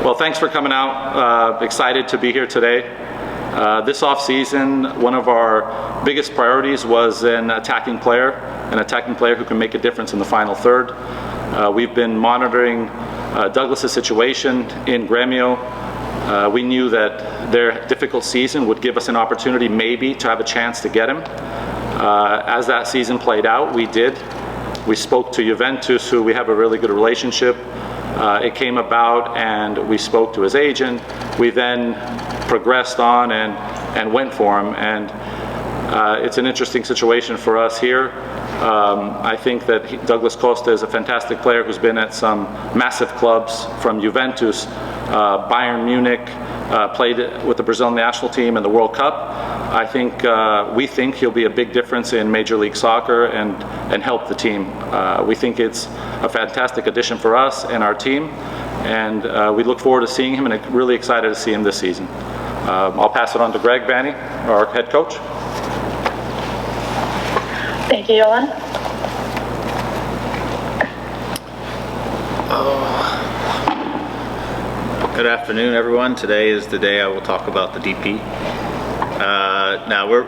Well, thanks for coming out. Excited to be here today. This off-season, one of our biggest priorities was an attacking player who can make a difference in the final third. We've been monitoring Douglas's situation in Gremio. We knew that their difficult season would give us an opportunity maybe to have a chance to get him. As that season played out, we did. We spoke to Juventus, who we have a really good relationship. It came about and we spoke to his agent. We then progressed on and went for him. And it's an interesting situation for us here. I think that Douglas Costa is a fantastic player who's been at some massive clubs, from Juventus, Bayern Munich, played with the Brazilian national team in the World Cup. We think he'll be a big difference in Major League Soccer and help the team. We think it's a fantastic addition for us and our team, and we look forward to seeing him, and really excited to see him this season. I'll pass it on to Greg Vanney, our head coach. Thank you, Jovan. Good afternoon, everyone. Today is the day I will talk about the DP. Now we're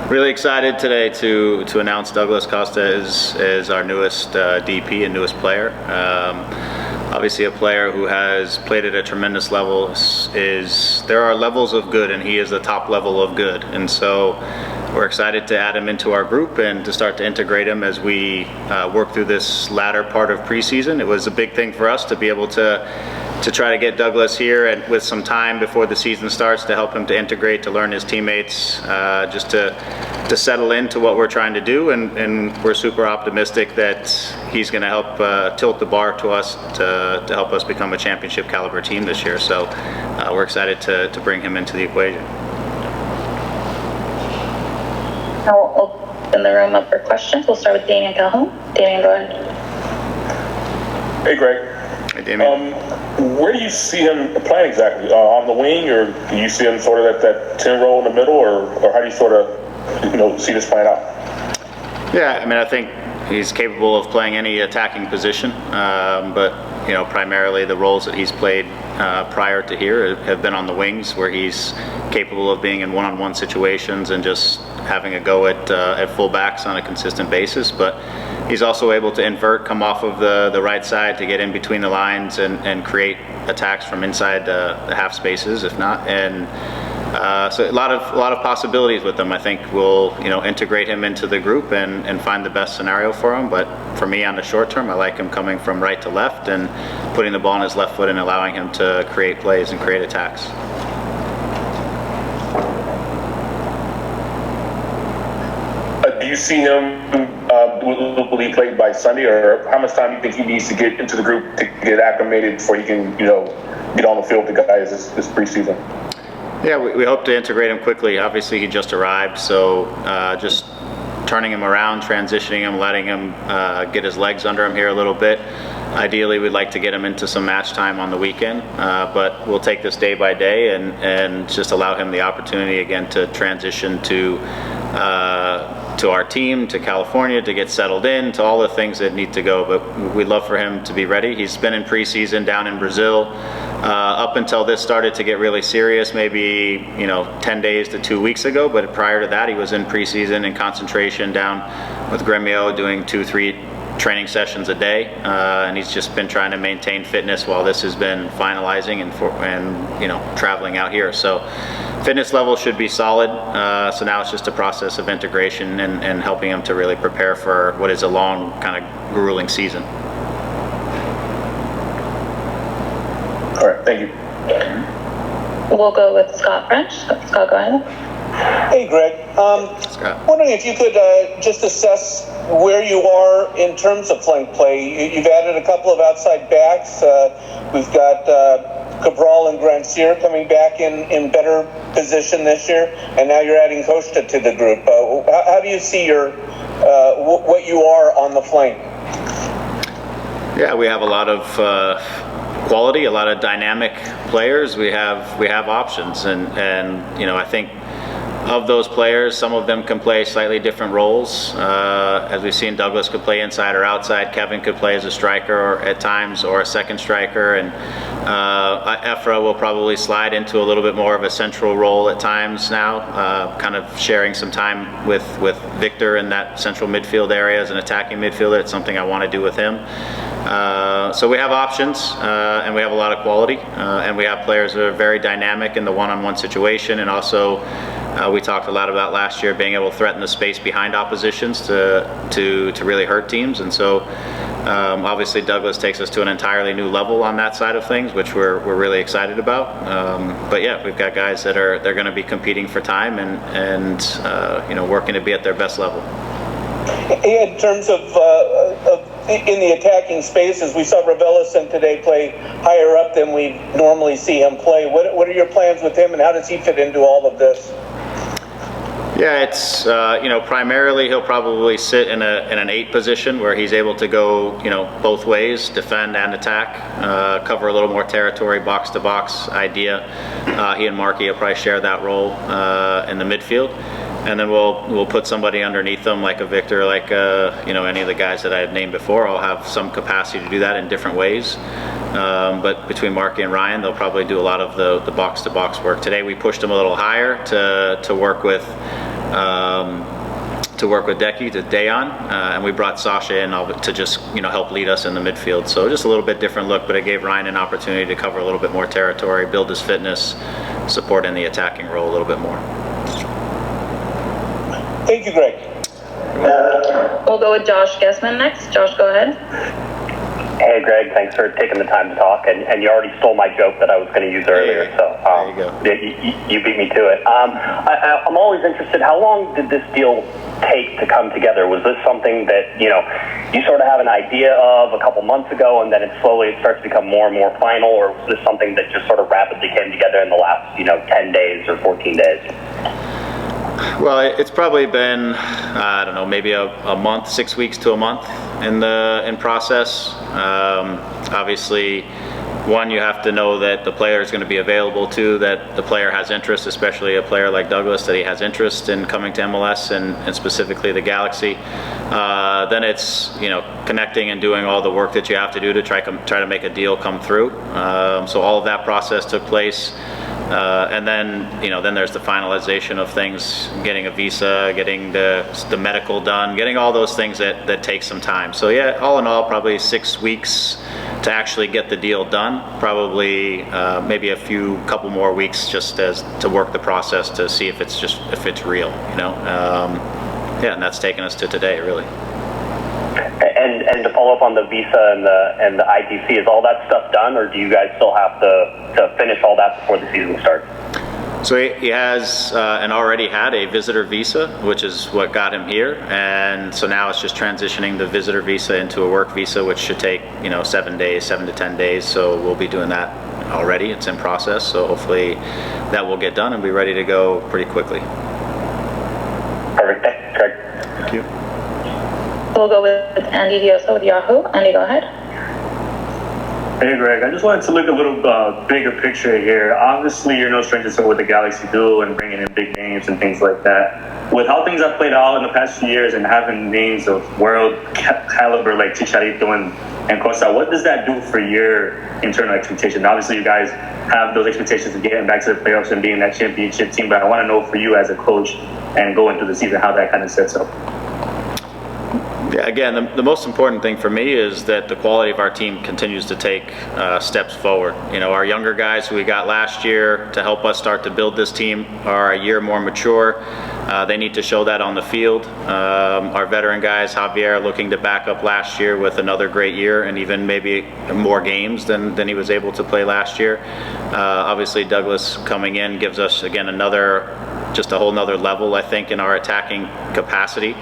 really excited today to announce Douglas Costa as our newest DP and newest player. Obviously, a player who has played at a tremendous level. There are levels of good, and he is the top level of good. And so we're excited to add him into our group and to start to integrate him as we work through this latter part of preseason. It was a big thing for us to be able to try to get Douglas here and with some time before the season starts to help him to integrate, to learn his teammates, just to settle into what we're trying to do. And we're super optimistic that he's going to help tilt the bar to us to help us become a championship caliber team this year. So we're excited to bring him into the equation. Now we'll open the room up for questions. We'll start with Damien Calhoun. Damien, go ahead. Hey, Greg. Hey, Damien. Where do you see him playing exactly? On the wing, or do you see him sort of at that 10 role in the middle, or how do you sort of see this playing out? Yeah, I mean, I think he's capable of playing any attacking position, but primarily the roles that he's played prior to here have been on the wings, where he's capable of being in one-on-one situations and just having a go at fullbacks on a consistent basis. But he's also able to invert, come off of the right side to get in between the lines and create attacks from inside the half spaces, if not. And so a lot of possibilities with him. I think we'll integrate him into the group and find the best scenario for him. But for me, on the short term, I like him coming from right to left and putting the ball on his left foot and allowing him to create plays and create attacks. Do you see him, will he play by Sunday, or how much time do you think he needs to get into the group to get acclimated before he can, get on the field with the guys this preseason? Yeah, we hope to integrate him quickly. Obviously, he just arrived, so just turning him around, transitioning him, letting him get his legs under him here a little bit. Ideally, we'd like to get him into some match time on the weekend, but we'll take this day by day and just allow him the opportunity again to transition to our team, to California, to get settled in, to all the things that need to go. But we'd love for him to be ready. He's been in preseason down in Brazil up until this started to get really serious, maybe 10 days to 2 weeks ago. But prior to that, he was in preseason and concentration down with Gremio, doing 2-3 training sessions a day, and he's just been trying to maintain fitness while this has been finalizing and traveling out here. So fitness level should be solid. So now it's just a process of integration and helping him to really prepare for what is a long, kind of grueling season. All right, thank you. We'll go with Scott French. Scott, go ahead. Hey, Greg. Wondering if you could just assess where you are in terms of flank play. You've added a couple of outside backs. We've got Cabral and Grancier coming back in better position this year, and now you're adding Costa to the group. How do you see your what you are on the flank? Yeah, we have a lot of quality, a lot of dynamic players. We have options, and I think of those players, some of them can play slightly different roles. As we've seen, Douglas could play inside or outside. Kevin could play as a striker at times, or a second striker, and Efra will probably slide into a little bit more of a central role at times now, kind of sharing some time with Victor in that central midfield area as an attacking midfielder. It's something I want to do with him. So we have options, and we have a lot of quality, and we have players that are very dynamic in the one-on-one situation, and also we talked a lot about last year being able to threaten the space behind oppositions to really hurt teams, and so obviously Douglas takes us to an entirely new level on that side of things, which we're really excited about. But yeah, we've got guys that they're going to be competing for time and working to be at their best level. In terms of in the attacking spaces, we saw Raveloson today play higher up than we normally see him play. What are your plans with him, and how does he fit into all of this? Yeah, it's primarily he'll probably sit in an 8 position where he's able to go both ways, defend and attack, cover a little more territory, box to box idea. He and Markey will probably share that role in the midfield, and then we'll put somebody underneath them like a Victor, like any of the guys that I had named before. I'll have some capacity to do that in different ways. But between Markey and Ryan, they'll probably do a lot of the box-to-box work. Today we pushed them a little higher to work with Decky, to Dayon, and we brought Sasha in to just help lead us in the midfield. So just a little bit different look, but it gave Ryan an opportunity to cover a little bit more territory, build his fitness, support in the attacking role a little bit more. Thank you, Greg. We'll go with Josh Gessman next. Josh, go ahead. Hey, Greg, thanks for taking the time to talk. And you already stole my joke that I was going to use earlier, so there you go. You beat me to it. I'm always interested, how long did this deal take to come together? Was this something that, you sort of have an idea of a couple months ago, and then it starts to become more and more final, or was this something that just sort of rapidly came together in the last, 10 days or 14 days? Well, it's probably been, I don't know, maybe a month, 6 weeks to a month in process. Obviously, one, you have to know that the player is going to be available to, that the player has interest, especially a player like Douglas, that he has interest in coming to MLS and specifically the Galaxy. Then it's, connecting and doing all the work that you have to do to try to make a deal come through. So all of that process took place. And then, then there's the finalization of things, getting a visa, getting the medical done, getting all those things that take some time. So yeah, all in all, probably 6 weeks to actually get the deal done. Probably maybe couple more weeks just to work the process to see if it's real, yeah, and that's taken us to today, really. And to follow up on the visa and the ITC, is all that stuff done, or do you guys still have to finish all that before the season starts? So he has and already had a visitor visa, which is what got him here, and so now it's just transitioning the visitor visa into a work visa, which should take 7 to 10 days. So we'll be doing that already. It's in process, so hopefully that will get done and be ready to go pretty quickly. Perfect. Thanks, Greg. Thank you. We'll go with Andy Dioso with Yahoo. Andy, go ahead. Hey, Greg. I just wanted to look a little bigger picture here. Obviously, you're no stranger to what the Galaxy do and bringing in big names and things like that. With how things have played out in the past few years and having names of world caliber like Chicharito and Costa, what does that do for your internal expectation? Obviously, you guys have those expectations of getting back to the playoffs and being that championship team, but I want to know for you as a coach and going through the season how that kind of sets up. Yeah, again, the most important thing for me is that the quality of our team continues to take steps forward. Our younger guys who we got last year to help us start to build this team are a year more mature. They need to show that on the field. Our veteran guys, Javier, looking to back up last year with another great year and even maybe more games than he was able to play last year. Obviously, Douglas coming in gives us, again, just a whole nother level, I think, in our attacking capacity.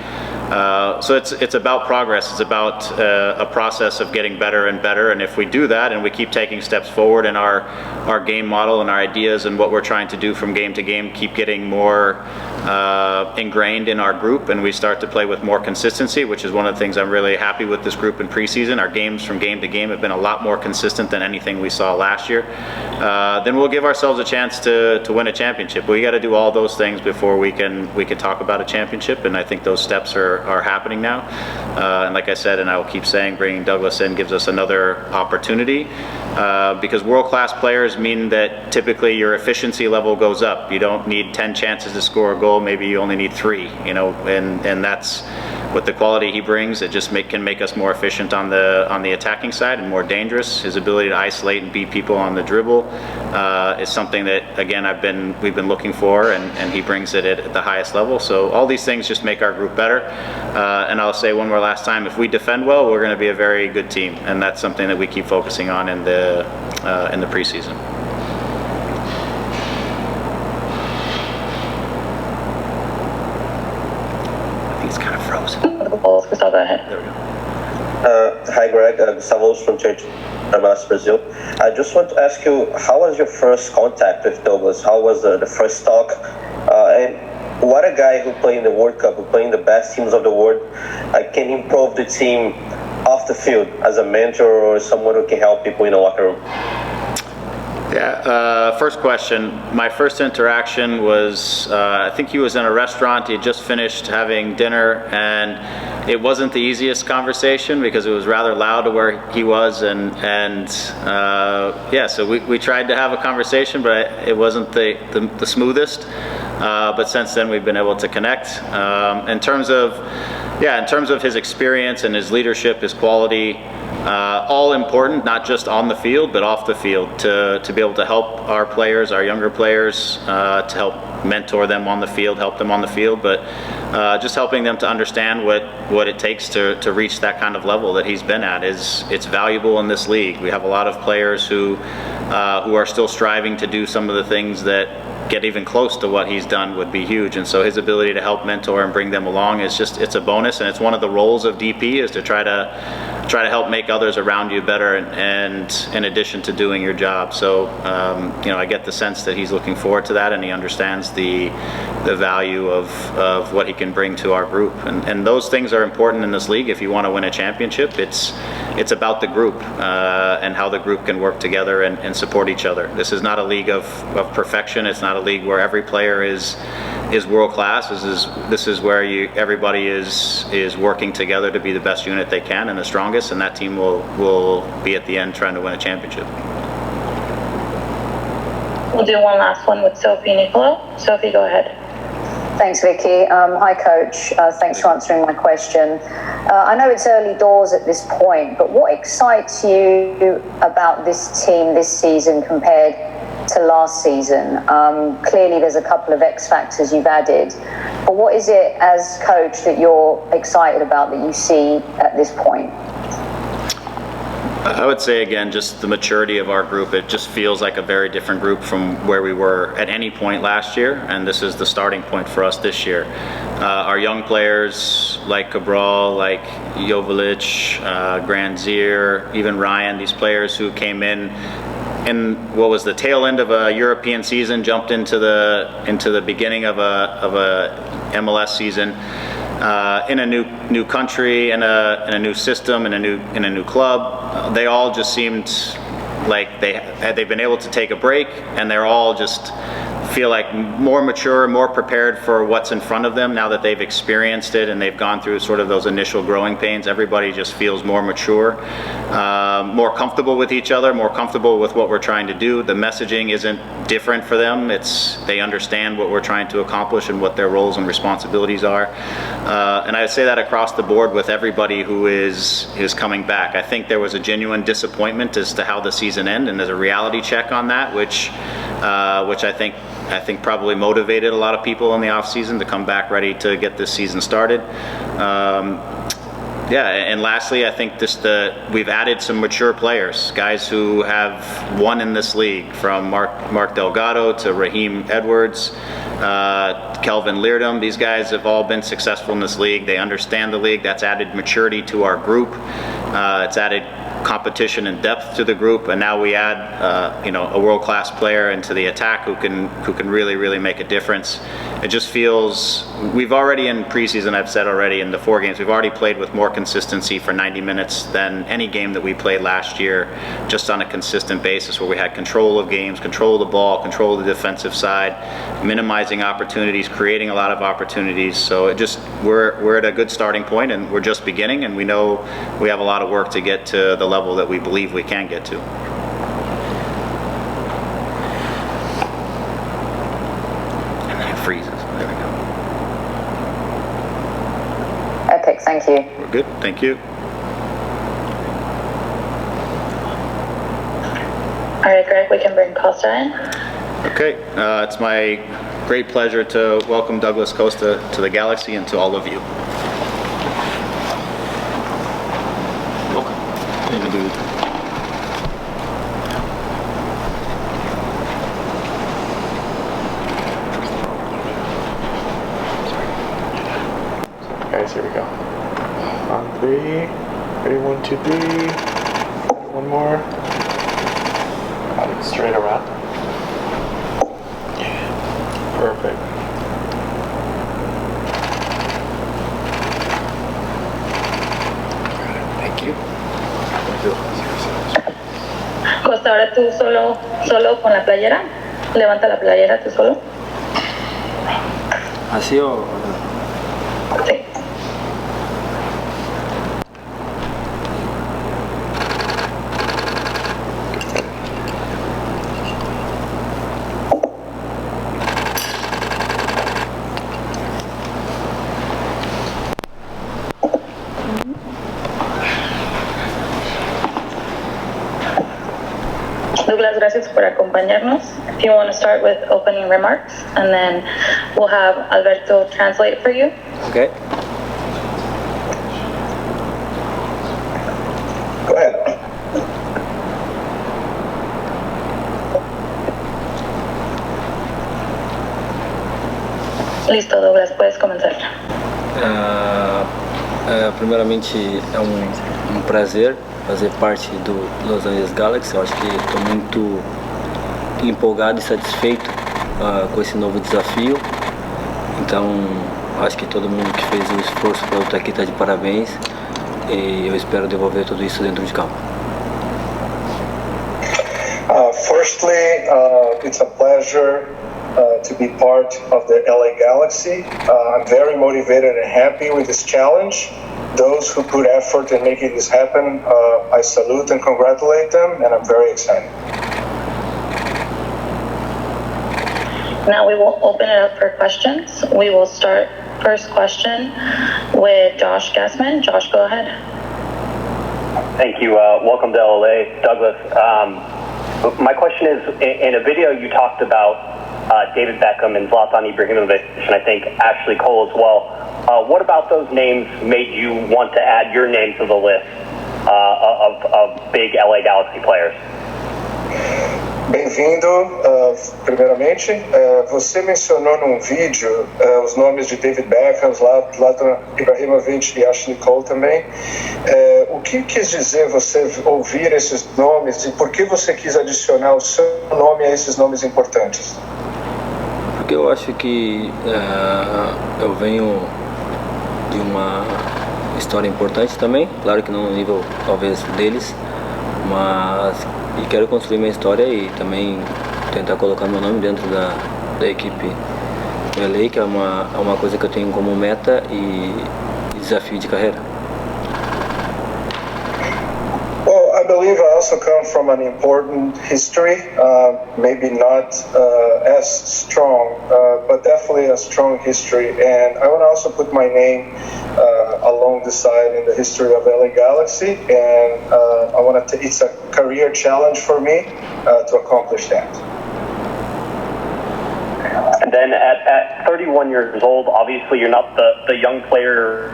So it's about progress. It's about a process of getting better and better. And if we do that and we keep taking steps forward in our game model and our ideas and what we're trying to do from game to game, keep getting more ingrained in our group, and we start to play with more consistency, which is one of the things I'm really happy with this group in preseason. Our games from game to game have been a lot more consistent than anything we saw last year. then we'll give ourselves a chance to win a championship. We got to do all those things before we can talk about a championship, and I think those steps are happening now. And like I said, and I will keep saying, bringing Douglas in gives us another opportunity, because world-class players mean that typically your efficiency level goes up. You don't need 10 chances to score a goal, maybe you only need 3, and that's with the quality he brings. It just can make us more efficient on the attacking side and more dangerous. His ability to isolate and beat people on the dribble is something that, again, we've been looking for, and he brings it at the highest level. So all these things just make our group better. And I'll say one more last time, if we defend well, we're going to be a very good team, and that's something that we keep focusing on in the preseason. Gustavo, go ahead. There we go. Hi, Greg. Gustavo from Church, Brazil. I just want to ask you, how was your first contact with Douglas? How was the first talk? And what a guy who played in the World Cup, who played in the best teams of the world, can improve the team off the field as a mentor or someone who can help people in the locker room? Yeah, first question. My first interaction was, I think he was in a restaurant. He had just finished having dinner, and it wasn't the easiest conversation because it was rather loud to where he was, and yeah, so we tried to have a conversation, but it wasn't the smoothest. But since then, we've been able to connect. In terms of his experience and his leadership, his quality, all important, not just on the field, but off the field, to be able to help our players, our younger players, to help mentor them on the field, help them on the field, but just helping them to understand what it takes to reach that kind of level that he's been at. It's valuable in this league. We have a lot of players who are still striving to do some of the things that get even close to what he's done would be huge, and so his ability to help mentor and bring them along is it's a bonus, and it's one of the roles of DP, is to try to help make others around you better, and in addition to doing your job. So I get the sense that he's looking forward to that, and he understands the value of what he can bring to our group, and those things are important in this league. If you want to win a championship, it's about the group, and how the group can work together and support each other. This is not a league of perfection. It's not a league where every player is world class. This is where everybody is working together to be the best unit they can and the strongest, and that team will be at the end trying to win a championship. We'll do one last one with Sophie Nicolo. Sophie, go ahead. Thanks, Vicky. Hi, Coach. Thanks for answering my question. I know it's early doors at this point, but what excites you about this team this season compared to last season? Clearly, there's a couple of X factors you've added, but what is it as coach that you're excited about that you see at this point? I would say, again, just the maturity of our group. It just feels like a very different group from where we were at any point last year, and this is the starting point for us this year. Our young players like Cabral, like Jovalic, Granzier, even Ryan, these players who came in what was the tail end of a European season, jumped into the beginning of a MLS season, in a new country, in a new system, in a new club. They all just seemed like they've been able to take a break, and they're all just feel like more mature, more prepared for what's in front of them now that they've experienced it and they've gone through sort of those initial growing pains. Everybody just feels more mature, more comfortable with each other, more comfortable with what we're trying to do. The messaging isn't different for them. They understand what we're trying to accomplish and what their roles and responsibilities are. And I would say that across the board with everybody who is coming back. I think there was a genuine disappointment as to how the season ended, and there's a reality check on that, which I think probably motivated a lot of people in the off season to come back ready to get this season started. And lastly, I think we've added some mature players, guys who have won in this league, from Mark Delgado to Raheem Edwards, Kelvin Leardom. These guys have all been successful in this league. They understand the league. That's added maturity to our group. It's added competition and depth to the group, and now we add a world-class player into the attack who can really make a difference. It just feels we've already in preseason, I've said already in the 4 games, we've already played with more consistency for 90 minutes than any game that we played last year, just on a consistent basis where we had control of games, control of the ball, control of the defensive side, minimizing opportunities, creating a lot of opportunities. So we're at a good starting point, and we're just beginning, and we know we have a lot of work to get to the level that we believe we can get to. And then it freezes. There we go. Epic, thank you. We're good. Thank you. All right, Greg, we can bring Costa in. Okay, it's my great pleasure to welcome Douglas Costa to the Galaxy and to all of you. Guys, here we go. On 3. Ready, 1, 2, 3. One more. Got it straight around. Yeah. Perfect. Thank you. Costa, ahora tú solo con la playera. Levanta la playera tú solo. ¿Así o...? Sí. Douglas, gracias por acompañarnos. If you want to start with opening remarks, and then we'll have Alberto translate for you. Okay. Go ahead. Listo, Douglas, puedes comenzar. Primeiramente, é um prazer fazer parte do Los Angeles Galaxy. Eu acho que estou muito empolgado e satisfeito com esse novo desafio. Então, acho que todo mundo que fez o esforço para eu estar aqui está de parabéns, e eu espero devolver tudo isso dentro de campo. Firstly, it's a pleasure to be part of the LA Galaxy. I'm very motivated and happy with this challenge. Those who put effort in making this happen, I salute and congratulate them, and I'm very excited. Now we will open it up for questions. We will start first question with Josh Gassman. Josh, go ahead. Thank you. Welcome to LA, Douglas. My question is, in a video you talked about David Beckham and Zlatan Ibrahimovic, and I think Ashley Cole as well. What about those names made you want to add your name to the list of big LA Galaxy players? Bem-vindo, primeiramente. Você mencionou num vídeo os nomes de David Beckham, Zlatan Ibrahimovic e Ashley Cole também. O que quis dizer você ouvir esses nomes e por que você quis adicionar o seu nome a esses nomes importantes? Porque eu acho que eu venho de uma história importante também, claro que não no nível talvez deles, mas quero construir minha história e também tentar colocar meu nome dentro da equipe do LA, que é uma coisa que eu tenho como meta e desafio de carreira. Well, I believe I also come from an important history, maybe not as strong, but definitely a strong history. And I want to also put my name along the side in the history of LA Galaxy. And I want to. It's a career challenge for me to accomplish that. And then at 31 years old, obviously you're not the young player.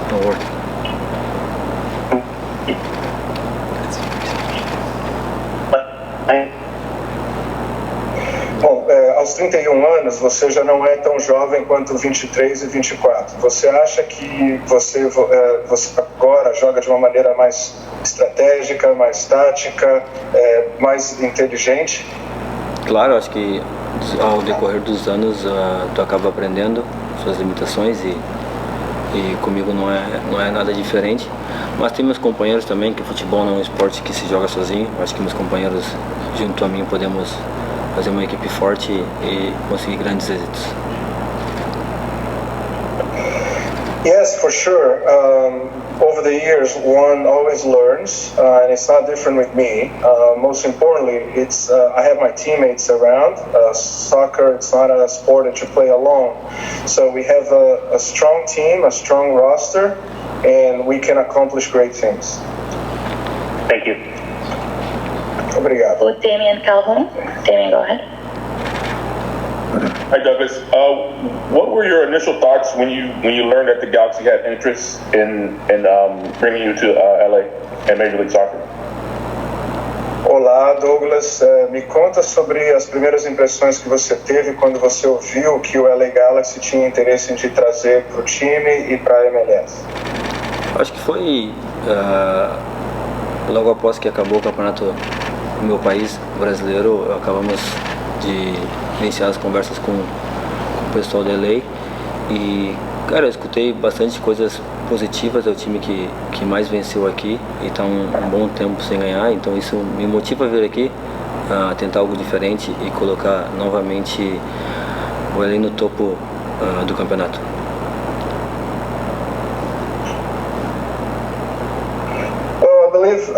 Don't worry. Bom, aos 31 anos, você já não é tão jovem quanto 23 e 24. Você acha que você agora joga de uma maneira mais estratégica, mais tática, mais inteligente? Claro, acho que ao decorrer dos anos tu acaba aprendendo suas limitações e comigo não é nada diferente. Mas tem meus companheiros também, que o futebol não é um esporte que se joga sozinho. Acho que meus companheiros junto a mim podemos fazer uma equipe forte e conseguir grandes êxitos. Yes, for sure. Over the years, one always learns, and it's not different with me. Most importantly, it's I have my teammates around. Soccer, it's not a sport that you play alone. So we have a strong team, a strong roster, and we can accomplish great things. Thank you. Obrigado. With Damian Calhoun. Damian, go ahead. Hi, Douglas. What were your initial thoughts when you learned that the Galaxy had interest in bringing you to LA and Major League Soccer? Olá, Douglas. Me conta sobre as primeiras impressões que você teve quando você ouviu que o LA Galaxy tinha interesse em te trazer para o time e para a MLS. Acho que foi logo após que acabou o campeonato no meu país, brasileiro, acabamos de iniciar as conversas com o pessoal da LA e, cara, eu escutei bastante coisas positivas. É o time que mais venceu aqui e está um bom tempo sem ganhar, então isso me motiva a vir aqui, a tentar algo diferente e colocar novamente o LA no topo do campeonato. I believe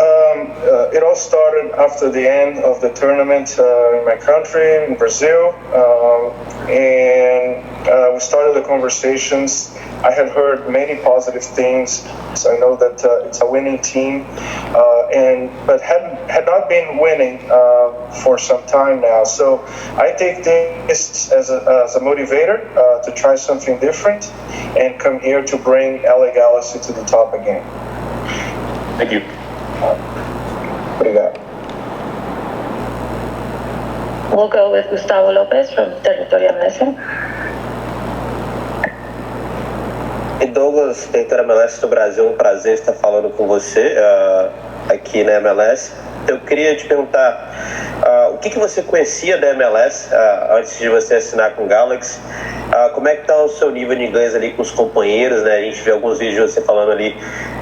it all started after the end of the tournament in my country, in Brazil, and we started the conversations. I had heard many positive things. So I know that it's a winning team, but had not been winning for some time now. So I take this as a motivator to try something different and come here to bring LA Galaxy to the top again. Thank you. Obrigado. We'll go with Gustavo Lopez from Territorio MLS. E Douglas, Território MLS do Brasil, um prazer estar falando com você aqui na MLS. Eu queria te perguntar, o que você conhecia da MLS antes de você assinar com o Galaxy? Como é que está o seu nível de inglês ali com os companheiros, né? A gente vê alguns vídeos de você falando ali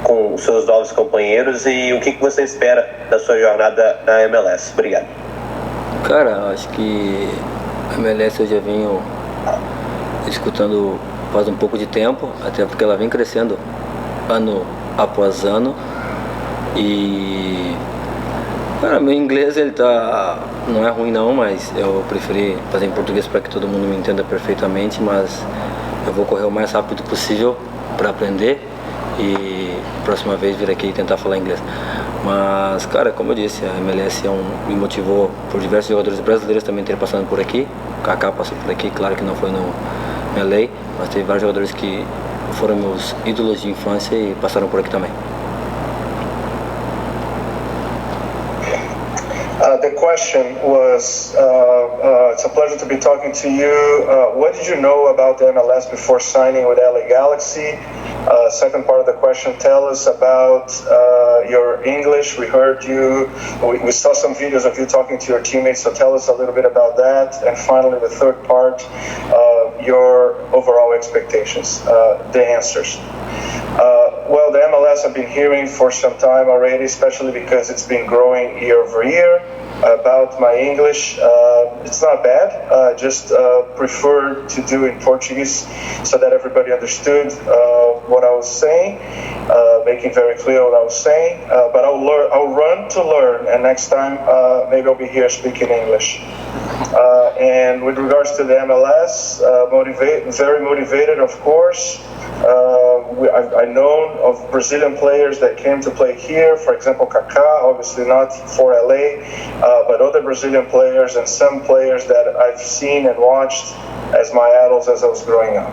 com os seus novos companheiros, e o que você espera da sua jornada na MLS? Obrigado. Cara, acho que a MLS eu já venho escutando faz um pouco de tempo, até porque ela vem crescendo ano após ano. E, cara, meu inglês ele não é ruim não, mas eu preferi fazer em português para que todo mundo me entenda perfeitamente, mas eu vou correr o mais rápido possível para aprender e próxima vez vir aqui e tentar falar inglês. Mas, cara, como eu disse, a MLS me motivou por diversos jogadores brasileiros também terem passado por aqui. O Kaká passou por aqui, claro que não foi no LA, mas teve vários jogadores que foram meus ídolos de infância e passaram por aqui também. The question was, it's a pleasure to be talking to you. What did you know about the MLS before signing with LA Galaxy? Second part of the question, tell us about your English. We heard you, we saw some videos of you talking to your teammates, so tell us a little bit about that. And finally, the third part, your overall expectations, the answers. Well, the MLS I've been hearing for some time already, especially because it's been growing year over year. About my English, it's not bad. I just prefer to do in Portuguese so that everybody understood what I was saying, making very clear what I was saying. But I'll run to learn, and next time maybe I'll be here speaking English. And with regards to the MLS, very motivated, of course. I know of Brazilian players that came to play here, for example, Kaká, obviously not for LA, but other Brazilian players and some players that I've seen and watched as my idols as I was growing up.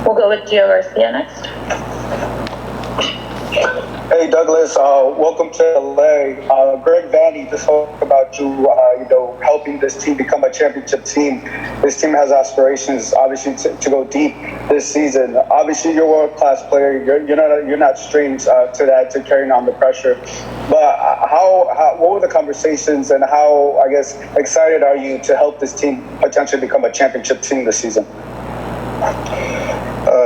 We'll go with Gio Garcia next. Hey Douglas, welcome to LA. Greg Vanney just spoke about you, helping this team become a championship team. This team has aspirations, obviously, to go deep this season. Obviously, you're a world-class player. You're not strange to that, to carrying on the pressure. But what were the conversations, and how, I guess, excited are you to help this team potentially become a championship team this season?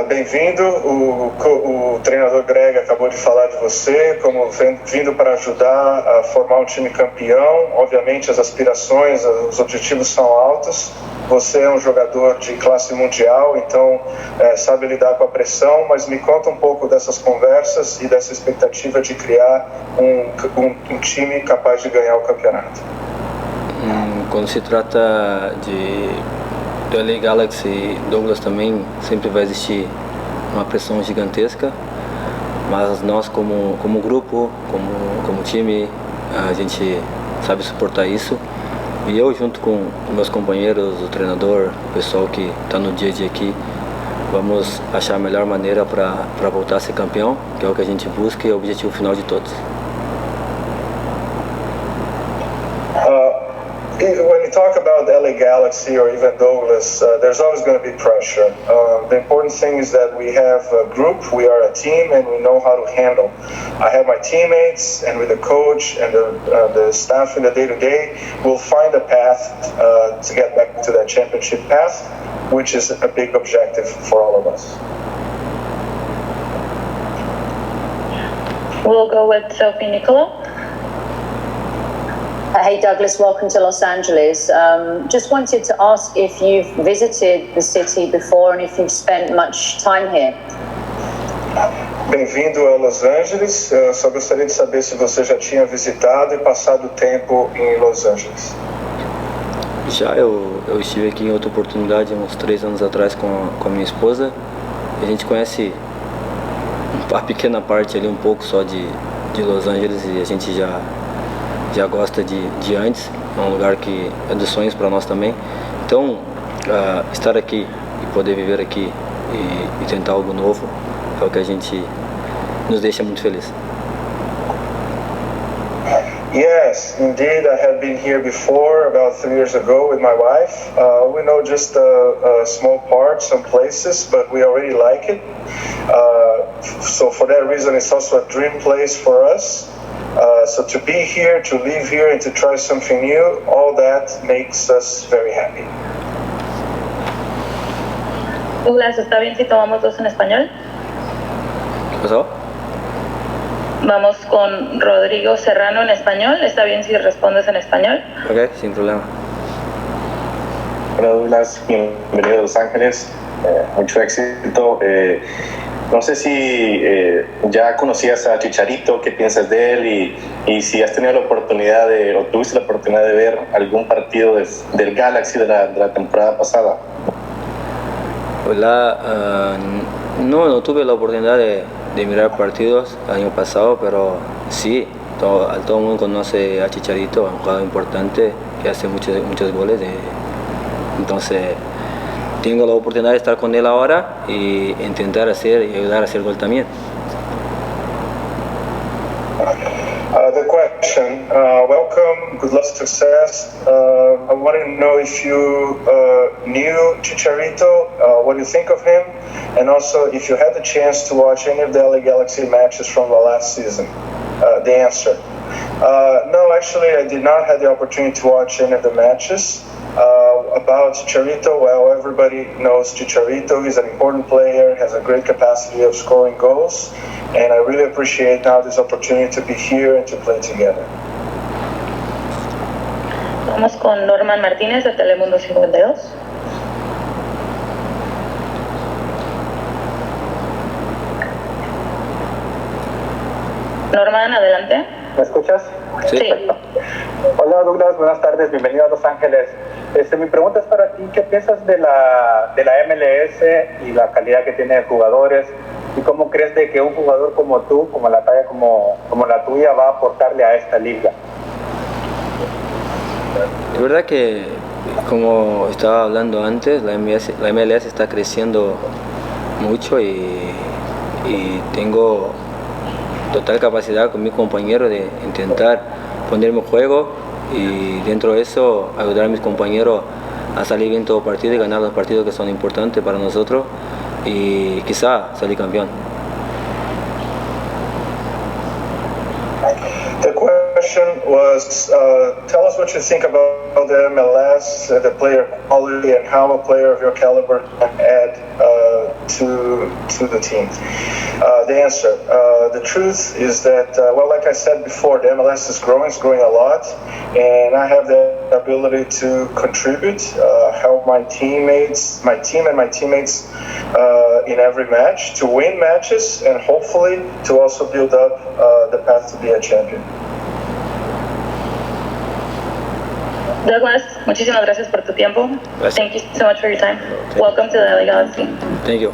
Bem-vindo, o treinador Greg acabou de falar de você como vindo para ajudar a formar um time campeão. Obviamente as aspirações, os objetivos são altos. Você é um jogador de classe mundial, então sabe lidar com a pressão, mas me conta um pouco dessas conversas e dessa expectativa de criar um time capaz de ganhar o campeonato. Quando se trata do LA Galaxy, Douglas, também sempre vai existir uma pressão gigantesca, mas nós como grupo, como time, a gente sabe suportar isso, e eu junto com meus companheiros, o treinador, o pessoal que está no dia a dia aqui, vamos achar a melhor maneira para voltar a ser campeão, que é o que a gente busca e é o objetivo final de todos. When you talk about LA Galaxy or even Douglas, there's always going to be pressure. The important thing is that we have a group, we are a team, and we know how to handle. I have my teammates, and with the coach and the staff in the day-to-day, we'll find a path to get back to that championship path, which is a big objective for all of us. We'll go with Sophie Nicola. Hey Douglas, welcome to Los Angeles. Just wanted to ask if you've visited the city before and if you've spent much time here. Bem-vindo a Los Angeles. Só gostaria de saber se você já tinha visitado e passado tempo em Los Angeles. Já eu estive aqui em outra oportunidade uns 3 anos atrás com a minha esposa. A gente conhece uma pequena parte ali, um pouco só de Los Angeles, e a gente já gosta de antes. É um lugar que é dos sonhos para nós também. Então, estar aqui e poder viver aqui e tentar algo novo é o que a gente nos deixa muito feliz. Yes, indeed. I have been here before, about 3 years ago, with my wife. We know just a small part, some places, but we already like it. So for that reason, it's also a dream place for us. So to be here, to live here, and to try something new, all that makes us very happy. Douglas, ¿está bien si tomamos dos en español? ¿Qué pasó? Vamos con Rodrigo Serrano en español. ¿Está bien si respondes en español? Ok, sin problema. Hola Douglas, bienvenido a Los Ángeles. Mucho éxito. No sé si ya conocías a Chicharito, qué piensas de él y si has tenido la oportunidad o tuviste la oportunidad de ver algún partido del Galaxy de la temporada pasada. Hola, no tuve la oportunidad de mirar partidos el año pasado, pero sí, todo el mundo conoce a Chicharito, un jugador importante que hace muchos goles. Entonces tengo la oportunidad de estar con él ahora y intentar hacer y ayudar a hacer gol también. The question, welcome, good luck, success. I wanted to know if you knew Chicharito, what do you think of him, and also if you had the chance to watch any of the LA Galaxy matches from the last season. The answer. No, actually I did not have the opportunity to watch any of the matches. About Chicharito, well, everybody knows Chicharito. He's an important player, has a great capacity of scoring goals, and I really appreciate now this opportunity to be here and to play together. Vamos con Norman Martínez de Telemundo 52. Norman, adelante. ¿Me escuchas? Sí. Perfecto. Hola Douglas, buenas tardes, bienvenido a Los Ángeles. Mi pregunta es para ti, ¿qué piensas de la MLS y la calidad que tiene de jugadores? ¿Y cómo crees de que un jugador como tú, como la talla como la tuya, va a aportarle a esta liga? De verdad que, como estaba hablando antes, la MLS está creciendo mucho y tengo total capacidad con mi compañero de intentar ponerme en juego y dentro de eso ayudar a mis compañeros a salir bien todo partido y ganar los partidos que son importantes para nosotros y quizá salir campeón. The question was, tell us what you think about the MLS, the player quality, and how a player of your caliber can add to the team. The answer, the truth is that, well, like I said before, the MLS is growing a lot, and I have the ability to contribute, help my team and my teammates in every match, to win matches, and hopefully to also build up the path to be a champion. Douglas, muchísimas gracias por tu tiempo. Gracias. Thank you so much for your time. Welcome to the LA Galaxy. Thank you.